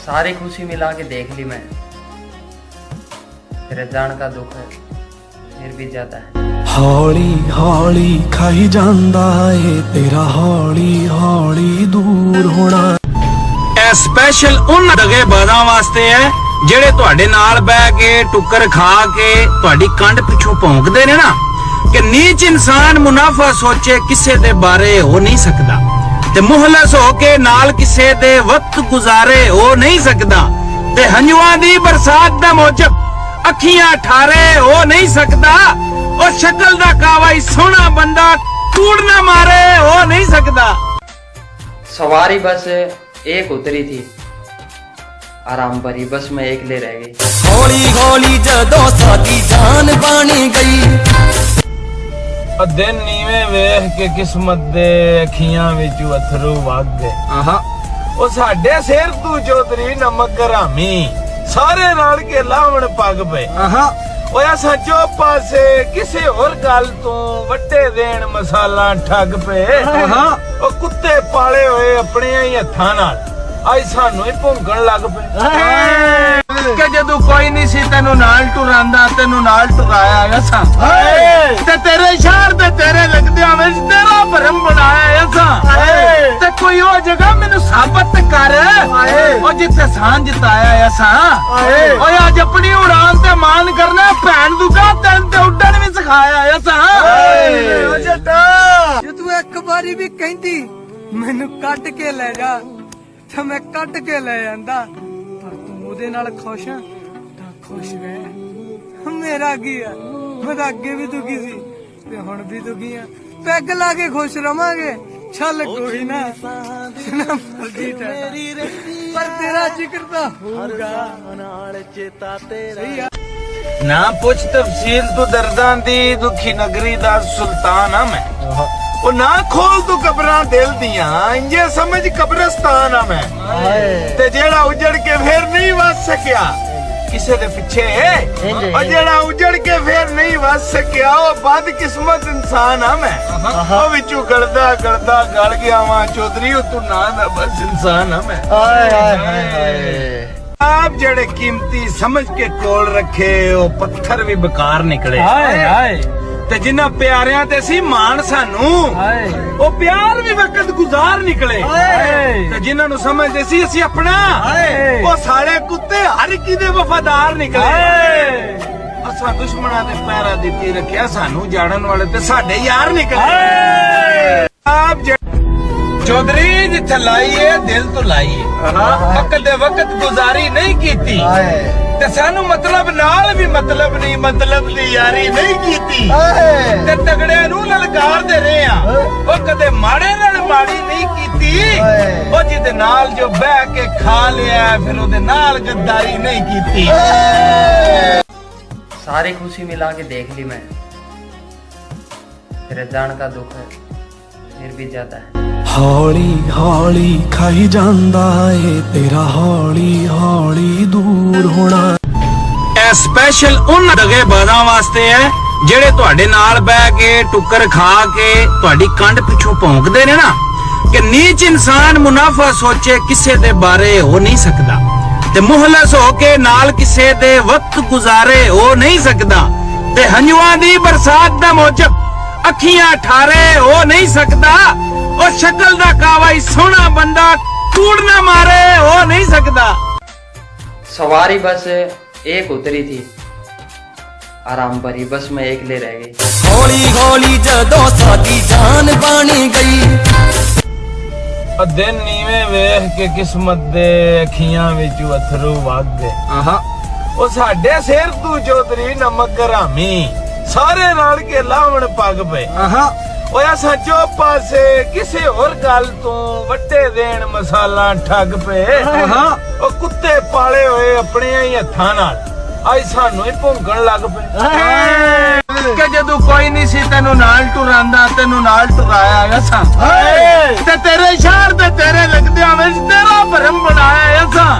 सारी खुशी मिला के देख ली मैं, तेरे जान का दुख है फिर भी ज्यादा है। हौली हौली खाई जांदा है तेरा हौली हौली दूर होना। ਇਹ ਸਪੈਸ਼ਲ ਉਹਨਾਂ ਦਗੇਬਾਜ਼ਾਂ ਵਾਸਤੇ ਹੈ ਜਿਹੜੇ ਤੁਹਾਡੇ ਨਾਲ ਬਹਿ ਕੇ ਟੁੱਕਰ ਖਾ ਕੇ ਤੁਹਾਡੀ ਕੰਡ ਪਿੱਛੋਂ ਭੌਂਕਦੇ ਨੇ ਨਾ ਕਿ ਨੀਚ ਇਨਸਾਨ ਮੁਨਾਫਾ ਸੋਚੇ ਕਿਸੇ ਦੇ ਬਾਰੇ ਹੋ ਨਹੀਂ ਸਕਦਾ ਤੇ ਮੁਹਲਸ ਹੋ ਕੇ ਨਾਲ ਕਿਸੇ ਦੇ ਵਕਤ ਗੁਜ਼ਾਰੇ ਹੋ ਨਹੀਂ ਸਕਦਾ ਤੇ ਹੰਝੂਆਂ ਦੀ ਬਰਸਾਤ ਦਾ ਮੌਜਬ ਅੱਖੀਆਂ ਠਾਰੇ ਹੋ ਨਹੀਂ ਸਕਦਾ। ਉਹ ਸ਼ਕਲ ਦਾ ਕਾਵਾਈ ਸੋਹਣਾ ਬੰਦਾ ਕੂੜ ਨਾ ਮਾਰੇ ਹੋ ਨਹੀਂ ਸਕਦਾ। सवारी बस एक उतरी थी, आराम भरी बस में एक ले रह गई। हौली हौली जदों साडी जान बनी गई। दिन नीवे वेख के किस्मत दे अखियां विचों अथरू वग गए। ओ साडे सिर तू चौधरी नमक हरामी सारे रल के लावण पग पे। ओ असां चुप पासे किसे होर गल तू वट्टे देण मसाला ठग पे। ओ कुत्ते पाले होए अपने ही हत्थां नाल आई सानू ही भौंकण लग पे कि जदों कोई नहीं सी तेनू नाल टुरांदा तेनू नाल टुराया असां ते तेरे शहर ते तेरे लगदियां विच तेरा भरम बनाया असां ते कोई ओ जगह मैनू साबित कर ओ जिथे सांझ जताया असां ओ अज अपनी उड़ान ते मान करना भैन दूगा तेन ते उड़न भी सिखाया असां। ओ जट्टा जे तू एक बारी भी कहंदी मैनू कट के ले जा तो मैं कट के ले जांदा, पर तू ओदे नाल खुश है तां खुश रह। मेरा की है, मैं तां अगे भी दुखी सी ते हुण भी दुखी हां। पैग ला के खुश रवांगे चल कोई ना मर्जी पर तेरा जिक्र तां होगा नाल चेता तेरा। ना पुछ तफसील तू दर्दां दी दुखी नगरी दा सुल्तान हां मैं। ओ ना खोल तू कब्रां दिल दियां इंजे समझ कब्रस्तान हां मैं ते जेड़ा उजड़ के फिर नहीं वस सकिया किसे दे पिछे ओ जेड़ा उजड़ के फिर नहीं वस सकिया ओ बदकिस्मत इंसान हां मैं। ओ विचों गलदा गलदा गल गया वां चौधरी ओ तू ना दा बस इंसान हां मैं। आप जेड़े कीमती समझ के कोल रखे ओ पत्थर भी बेकार निकले। ते जिन्ना प्यारियां ते सी मान सानू ओ प्यार भी वक्त गुजार निकले ते जिन्हां नू समझदे सी असी अपना ओ सारे कुत्ते हर की दे वफादार निकले। असां दुश्मनां दे पैरा दित्ती रखिया सानू जाड़न वाले ते साडे यार निकले। आप चौधरी जिथे लाइए दिल तो लाइए वक्त दे वक्त गुजारी नहीं कीती ते सानू मतलब नाल भी मतलब नहीं मतलब दी यारी नहीं कीती ते तगड़े नू ललकार दे रहे आ ओ कदे माड़े नाल माड़ी नहीं कीती ओ जिदे नाल जो बह के खा लिया फिर ओदे नाल गद्दारी नहीं कीती। सारी खुशी मिला के देख ली मैं, तेरे जान का दुख है फिर भी ज्यादा है। हौली हौली खाई जांदा है तेरा हौली हौली दूर होना। ਇਹ ਸਪੈਸ਼ਲ ਉਹਨਾਂ ਦਗੇਬਾਜ਼ਾਂ ਵਾਸਤੇ ਹੈ ਜਿਹੜੇ ਤੁਹਾਡੇ ਨਾਲ ਬਹਿ ਕੇ ਟੁੱਕਰ ਖਾ ਕੇ ਤੁਹਾਡੀ ਕੰਡ ਪਿੱਛੋਂ ਭੌਂਕਦੇ ਨੇ ਨਾ ਕਿ ਨੀਚ ਇਨਸਾਨ ਮੁਨਾਫਾ ਸੋਚੇ ਕਿਸੇ ਦੇ ਬਾਰੇ ਹੋ ਨਹੀਂ ਸਕਦਾ ਤੇ ਮੁਹਲਸ ਹੋ ਕੇ ਨਾਲ ਕਿਸੇ ਦੇ ਵਕਤ ਗੁਜ਼ਾਰੇ ਹੋ ਨਹੀਂ ਸਕਦਾ ਤੇ ਹੰਝੂਆਂ ਦੀ ਬਰਸਾਤ ਦਾ ਮੌਜਬ ਅੱਖੀਆਂ ਠਾਰੇ ਹੋ ਨਹੀਂ ਸਕਦਾ। ਉਹ ਸ਼ਕਲ ਦਾ ਕਾਵਾਈ ਸੋਹਣਾ ਬੰਦਾ ਕੂੜ ਨਾ ਮਾਰੇ ਹੋ ਨਹੀਂ ਸਕਦਾ। सवारी बस एक उतरी थी, आराम भरी बस में एक ले रह गई। हौली हौली जदों साडी जान बनी गई। दिन नीवे वेख के किस्मत दे अखियां विचों अथरू वग गए। ओ साडे सिर तू चौधरी नमक हरामी सारे रल के लावण पग पे। ओ असां चुप पासे किसे होर गल तू वट्टे देण मसाला ठग पे। ओ कुत्ते पाले होए अपने ही हत्थां नाल आई सानू ही भौंकण लग पे कि जदों कोई नहीं सी तेनू नाल टुरांदा तेनू नाल टुराया असां ते तेरे शहर ते तेरे लगदियां विच तेरा भरम बनाया असां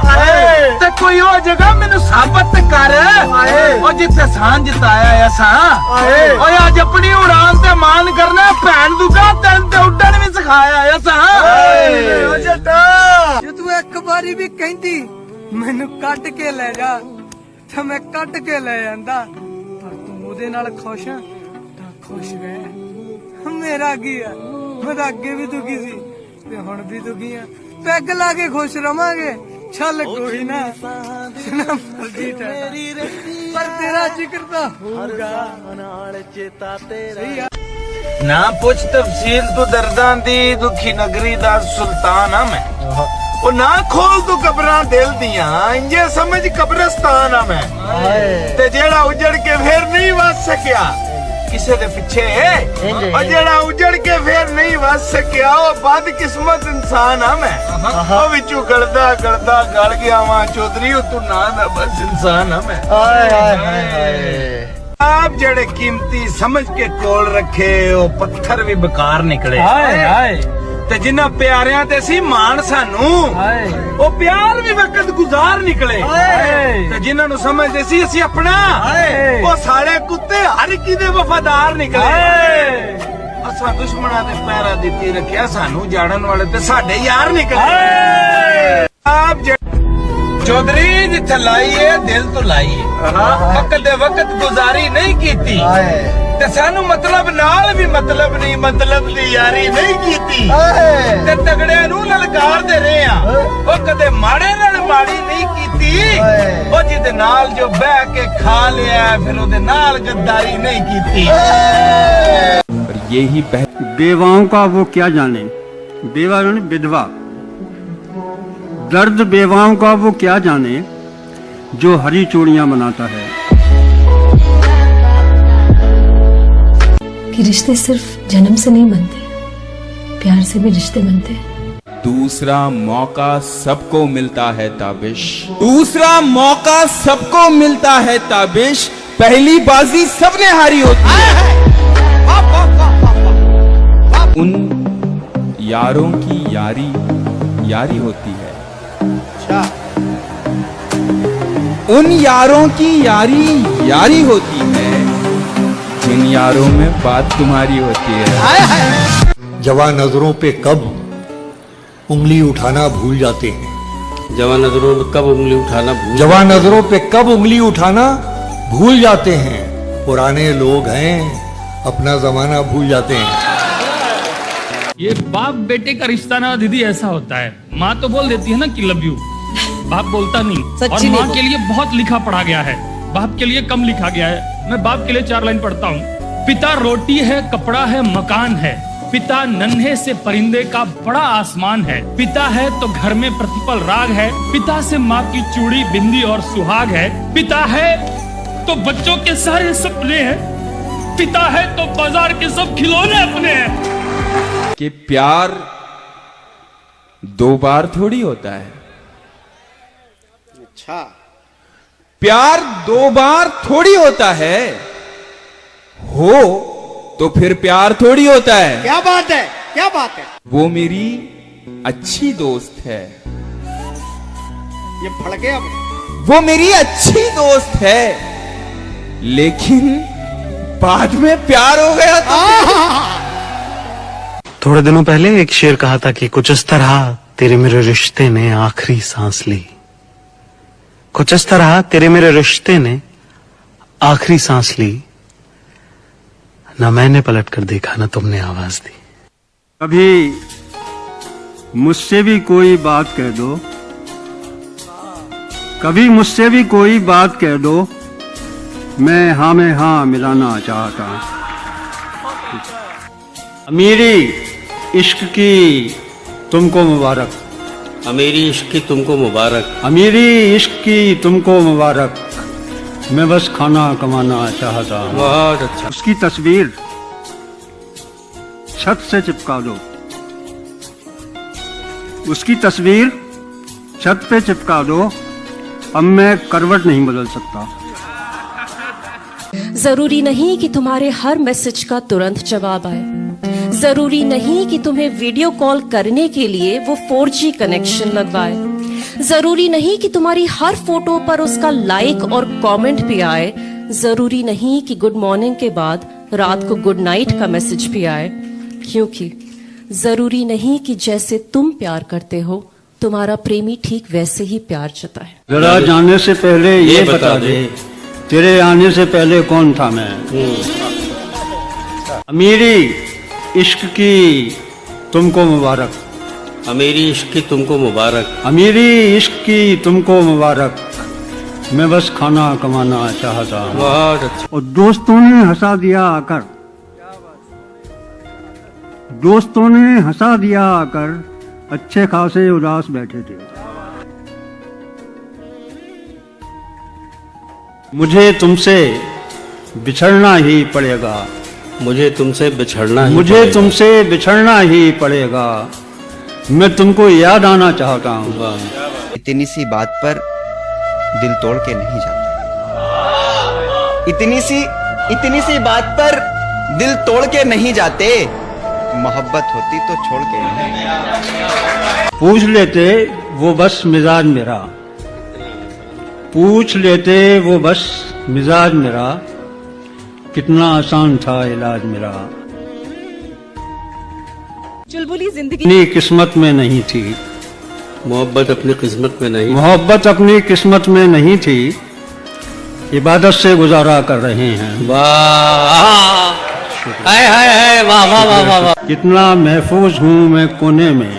ते कोई ओ जगह मैनू साबित कर ओ जिथे सांझ जताया असां ओ अज अपनी उड़ान ते मान करना भैन दूगा तेन ते उड़न भी सिखाया असां। जे तू एक बारी भी कहंदी ਮੈਨੂੰ ਕੱਢ ਕੇ ਲੈ ਜਾ ਤੇ ਮੈਂ ਕੱਢ ਕੇ ਲੈ ਜਾਂਦਾ ਪਰ ਤੂੰ ਉਹਦੇ ਨਾਲ ਖੁਸ਼ ਆ ਤਾਂ ਖੁਸ਼ ਰਹਿ ਮੇਰਾ ਕੀ ਆ ਮੈਂ ਤਾਂ ਅੱਗੇ ਵੀ ਦੁਖੀ ਸੀ ਤੇ ਹੁਣ ਵੀ ਦੁਖੀ ਆ ਪੈਗ ਲਾ ਕੇ ਖੁਸ਼ ਰਵਾਂਗੇ ਚੱਲ ਕੋਈ ਨਾ ਜਿੰਨਾ ਮਰਜ਼ੀ ਠਹਿਰਾ ਪਰ ਤੇਰਾ ਜ਼ਿਕਰ ਤਾਂ ਹੋਊਗਾ ਨਾਲ ਚੇਤਾ ਤੇਰਾ ਨਾ ਪੁੱਛ ਤਫਸੀਲ ਤੂੰ ਦਰਦਾਂ ਦੀ ਦੁਖੀ ਨਗਰੀ ਦਾ ਸੁਲਤਾਨ ਆ ਮੈਂ ਉਹ ਨਾ ਖੋਲ ਤੂੰ ਕਬਰਾਂ ਦਿਲ ਦੀਆਂ ਇੰਜੇ ਸਮਝ ਕਬਰਸਤਾਨ ਆ ਮੈਂ ਤੇ ਜਿਹੜਾ ਉਜੜ ਕੇ ਫੇਰ ਨਹੀਂ ਵਸ ਸਕਿਆ ਕਿਸੇ ਦੇ ਪਿੱਛੇ ਉਹ ਜਿਹੜਾ ਉਜੜ ਕੇ ਫੇਰ ਨਹੀਂ ਵਸ ਸਕਿਆ ਉਹ ਬਦ ਕਿਸਮਤ ਇਨਸਾਨ ਆ ਮੈਂ ਉਹ ਵਿੱਚੋਂ ਗਲਦਾ ਗਲਦਾ ਗਲ ਗਿਆ ਵਾਂ ਚੌਧਰੀ ਉਹ ਤੂੰ ਨਾ ਦਾ ਬਸ ਇਨਸਾਨ ਆ ਮੈਂ ਆਪ ਜਿਹੜੇ ਕੀਮਤੀ ਸਮਝ ਕੇ ਕੋਲ ਰੱਖੇ ਉਹ ਪੱਥਰ ਵੀ ਬੇਕਾਰ ਨਿਕਲੇ ਤੇ ਜਿਨ੍ਹਾਂ ਪਿਆਰਿਆਂ ਤੇ ਸੀ ਮਾਣ ਸਾਨੂੰ ਉਹ ਪਿਆਰ ਵੀ ਵਕਤ ਗੁਜ਼ਾਰ ਨਿਕਲੇ ਤੇ ਜਿਨ੍ਹਾਂ ਨੂੰ ਸਮਝਦੇ ਸੀ ਅਸੀਂ ਆਪਣਾ ਉਹ ਸਾਲੇ ਕੁੱਤੇ ਹਰ ਕੀ ਦੇ ਵਫਾਦਾਰ ਨਿਕਲੇ ਅਸਾਂ ਦੁਸ਼ਮਣਾਂ ਦੇ ਪੈਰਾਂ ਦਿੱਤੀ ਰੱਖਿਆ ਸਾਨੂੰ ਜਾਣਨ ਵਾਲੇ ਤੇ ਸਾਡੇ ਯਾਰ ਨਿਕਲੇ ਆਪ ਚੌਧਰੀ ਜਿੱਥੇ ਲਾਈਏ ਦਿਲ ਤੋਂ ਲਾਈਏ ਵਕਤ ਦੇ ਵਕਤ ਗੁਜ਼ਾਰੀ ਨਹੀਂ ਕੀਤੀ ਤੇ ਸਾਨੂੰ ਮਤਲਬ ਨਾਲ ਵੀ ਮਤਲਬ ਨਹੀਂ ਮਤਲਬ ਦੀ ਯਾਰੀ ਨਹੀਂ ਕੀਤੀ ਤੇ ਤਗੜਿਆਂ ਨੂੰ ਲਲਕਾਰਦੇ ਰਹੇ ਆ ਉਹ ਕਦੇ ਮਾੜੇ ਨਾਲ ਮਾੜੀ ਨਹੀਂ ਕੀਤੀ ਉਹ ਜਿਹਦੇ ਨਾਲ ਜੋ ਬਹਿ ਕੇ ਖਾ ਲਿਆ ਫਿਰ ਉਹਦੇ ਨਾਲ ਗੱਦਾਰੀ ਨਹੀਂ ਕੀਤੀ यही बेवाओं का वो क्या जाने बेवा यानी विधवा दर्द बेवाओं का वो क्या जाने जो हरी चूड़ियां बनाता है कि रिश्ते सिर्फ जन्म से नहीं बनते प्यार से भी रिश्ते बनते हैं दूसरा मौका सबको मिलता है ताबिश दूसरा मौका सबको मिलता है ताबिश पहली बाजी सबने हारी होती है उन यारों की यारी यारी होती है उन यारों की यारी यारी होती है जिन यारों में बात तुम्हारी होती है जवां नजरों पे कब उंगली उठाना भूल जाते हैं जवां नजरों पे कब उंगली उठाना जवां नजरों पे कब उंगली उठाना भूल जाते हैं पुराने लोग हैं अपना जमाना भूल जाते हैं ये बाप बेटे का रिश्ता ना दीदी ऐसा होता है माँ तो बोल देती है ना कि लव यू बाप बोलता नहीं और माँ के लिए बहुत लिखा पढ़ा गया है बाप के लिए कम लिखा गया है मैं बाप के लिए 4 लाइन पढ़ता हूँ पिता रोटी है कपड़ा है मकान है पिता नन्हे से परिंदे का बड़ा आसमान है पिता है तो घर में प्रतिपल राग है पिता से माँ की चूड़ी बिंदी और सुहाग है पिता है तो बच्चों के सारे सपने हैं पिता है तो बाजार के सब खिलौने अपने हैं कि प्यार 2 बार थोड़ी होता है अच्छा प्यार 2 बार थोड़ी होता है हो तो फिर प्यार थोड़ी होता है क्या बात है क्या बात है वो मेरी अच्छी दोस्त है ये फड़ गया वो मेरी अच्छी दोस्त है लेकिन बाद में प्यार हो गया तो थोड़े दिनों पहले एक शेर कहा था कि कुछ इस तरह तेरे मेरे रिश्ते ने आखिरी सांस ली कुछ इस तरह तेरे मेरे रिश्ते ने आखिरी सांस ली ना मैंने पलट कर देखा ना तुमने आवाज दी कभी मुझसे भी कोई बात कह दो कभी मुझसे भी कोई बात कह दो मैं हाँ में हाँ मिलाना चाहता अमीरी इश्क की तुमको मुबारक अमीरी इश्क की तुमको मुबारक अमीरी इश्क की तुमको मुबारक मैं बस खाना कमाना चाहता हूँ बहुत अच्छा उसकी तस्वीर छत से चिपका दो उसकी तस्वीर छत पे चिपका दो अब मैं करवट नहीं बदल सकता जरूरी नहीं कि तुम्हारे हर मैसेज का तुरंत जवाब आए जरूरी नहीं कि तुम्हें वीडियो कॉल करने के लिए वो 4G कनेक्शन लगवाए जरूरी नहीं कि तुम्हारी हर फोटो पर उसका लाइक और कमेंट भी आए जरूरी नहीं कि गुड मॉर्निंग के बाद रात को गुड नाइट का मैसेज भी आए क्योंकि जरूरी नहीं कि जैसे तुम प्यार करते हो तुम्हारा प्रेमी ठीक वैसे ही प्यार जताए। जरा जाने से पहले ये बता दे, तेरे आने से पहले कौन था मैं? अमीरी इश्क की तुमको मुबारक, अमीरी इश्क की तुमको मुबारक, अमीरी इश्क की तुमको मुबारक। मैं बस खाना कमाना चाहता हूँ। बहुत अच्छा। और दोस्तों ने हंसा दिया आकर, दोस्तों ने हंसा दिया आकर, अच्छे खासे उदास बैठे थे। मुझे तुमसे बिछड़ना ही पड़ेगा, मुझे तुमसे बिछड़ना ही मुझे पड़ेगा। तुमसे बिछड़ना ही पड़ेगा। मैं तुमको याद आना चाहता हूँ। इतनी सी बात पर दिल तोड़ के नहीं जाते, इतनी सी बात पर दिल तोड़ के नहीं जाते, मोहब्बत होती तो छोड़ के नहीं। पूछ लेते वो बस मिजाज मेरा, पूछ लेते वो बस मिजाज मेरा, कितना आसान था इलाज मेरा। चुलबुली जिंदगी अपनी किस्मत में नहीं थी, मोहब्बत अपनी किस्मत में नहीं, मोहब्बत अपनी किस्मत में नहीं थी, इबादत से गुजारा कर रहे हैं। वाह, हाय हाय हाय, वाह वाह वाह वाह वाह। कितना महफूज हूँ मैं कोने में,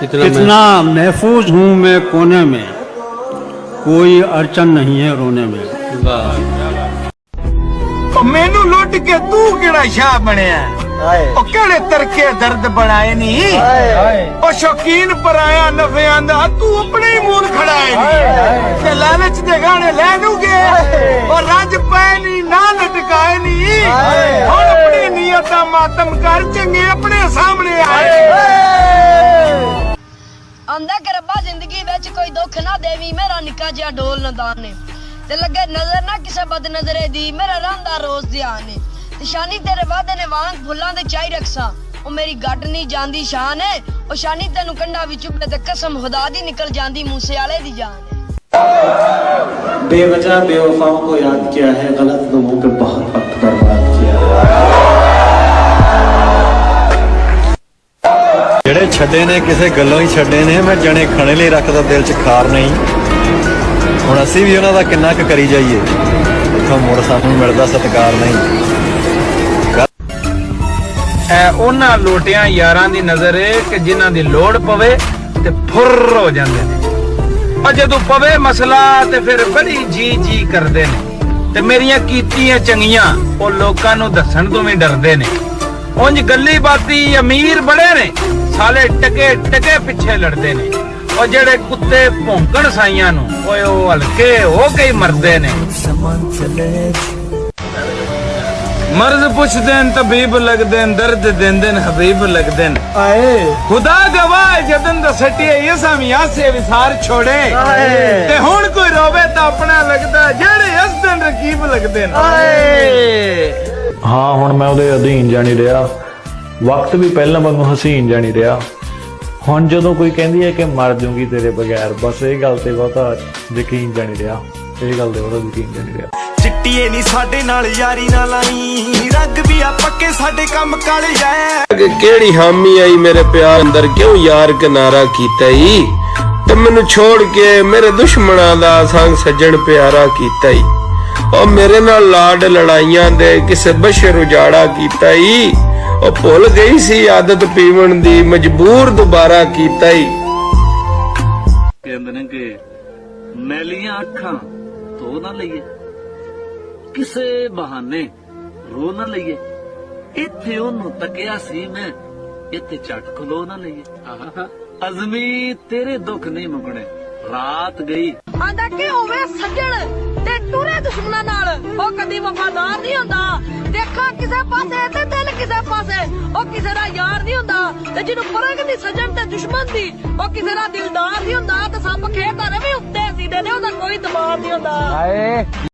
कितना महफूज हूँ मैं कोने में, कोई अड़चन नहीं है रोने में। मैनू लुट के तू केड़ा शाह बनया, ओ केड़े तरके दर्द बनाए नी, ओ शौकीन पराया नफियां दा तू अपने ही मूल खड़ाए नी, ते लालच दे गाने ले नू गए, ओ रज पै नी ना लटकाए नी, हुण अपनी नीयत दा मातम कर, चंगे अपने सामने आए। आंदा कि रब्बा जिंदगी विच कोई दुख ना देवी, मेरा निक्का जिहा डोल नदान ने, ते लगे नजर ना किसे बद नजरे दी, मेरा रंदा रोज ध्यान ने, निशानी तेरे वादे ने वांग फुल्लां दे चाई रखसा, ओ मेरी गट नहीं जांदी शान है, ओ शानी तेनू कंडा विच चुभे ते कसम खुदा दी निकल जांदी मूसे वाले दी जान है। बेवजह बेवफाओं को याद किया है, गलत लोगों पे बहुत वक्त बर्बाद किया है। ਜਿਹੜੇ ਛੱਡੇ ਨੇ ਕਿਸੇ ਗੱਲੋਂ ਹੀ ਛੱਡੇ ਨੇ, ਮੈਂ ਜਣੇ ਖਾਣੇ ਲਈ ਰੱਖਦਾ ਦਿਲ 'ਚ ਖਾਰ ਨਹੀਂ। ਹੁਣ ਅਸੀਂ ਵੀ ਉਹਨਾਂ ਦਾ ਕਿੰਨਾ ਕੁ ਕਰੀ ਜਾਈਏ, ਇੱਥੋਂ ਮੁੜ ਸਾਨੂੰ ਮਿਲਦਾ ਸਤਿਕਾਰ ਨਹੀਂ। ਉਹਨਾਂ ਲੋਟਿਆਂ ਯਾਰਾਂ ਦੀ ਨਜ਼ਰ ਏ ਕਿ ਜਿਨ੍ਹਾਂ ਦੀ ਲੋੜ ਪਵੇ ਤੇ ਫੁਰ ਹੋ ਜਾਂਦੇ ਨੇ, ਔਰ ਜਦੋਂ ਪਵੇ ਮਸਲਾ ਤੇ ਫਿਰ ਬੜੀ ਜੀ ਜੀ ਕਰਦੇ ਨੇ, ਤੇ ਮੇਰੀਆਂ ਕੀਤੀਆਂ ਚੰਗੀਆਂ ਉਹ ਲੋਕਾਂ ਨੂੰ ਦੱਸਣ ਤੋਂ ਵੀ ਡਰਦੇ ਨੇ। ਉਂਝ ਗੱਲੀ ਬਾਤੀ ਅਮੀਰ ਬੜੇ ਨੇ, ਸਾਲੇ ਟਕੇ ਟਕੇ ਪਿੱਛੇ ਲੜਦੇ ਨੇ, ਉਹ ਜਿਹੜੇ ਕੁੱਤੇ ਭੌਂਕਣ ਸਾਈਆਂ ਨੂੰ ਓਏ ਉਹ ਹਲਕੇ ਹੋ ਕੇ ਹੀ ਮਰਦੇ ਨੇ। मर्ज पुछदे न तबीब लगदे न, दर्द देंदे न हबीब लगदे न, खुदा गवाह जदन दा सटिए ये सामी आसे विसार छोड़े, ते हुण कोई रोवे ता अपना लगदा, जेड़े हसदन रकीब लगदे न। हाँ हुण मैं उहदे अधीन जा नहीं रहा, वक्त भी पहला वांगू हसीन जा नहीं रहा। हुण जदों कोई कहंदी है कि मर जूंगी तेरे बगैर, बस ये गल ते बहुता यकीन जा नहीं रहा, ये गल ते बहुता यकीन जा नहीं रहा। चिट्टिए नी साडे नाल यारी ना लाई, रंग भी आ पक्के साडे कम काले जाए। केड़ी हामी आई मेरे प्यार अंदर, क्यों यार किनारा कीता ही, ते मैनू छोड़ के मेरे दुश्मनां दा संग सज्जन प्यारा कीता ही, और मेरे नाल लाड लड़ाइयां दे किसे बशर उजाड़ा कीता ही, और भुल गई सी आदत पीवन दी, मजबूर दोबारा कीता ही। कहंदे ने कि मैलियां अखां धो ना लईए, किसे बहाने रो ना लईए, इत्थे ओनू तकिया सी मैं, इत्थे झट खलो ना लईए। अजमी तेरे दुख नहीं मुकने, रात गई। आंदा कि होवे सज्जन ते टुरे दुश्मनां नाल, ओ कदी वफादार नहीं हुंदा, देखा किसे पासे ते दिल किसे पासे, ओ किसे दा यार नहीं हुंदा, ते जिन्नू फर्क नहीं सज्जन ते दुश्मन दी, ओ किसे दा दिलदार नहीं हुंदा, ते सप खेड़दा रवे उत्ते सीधे ने, ओदा कोई दबाव नहीं हुंदा।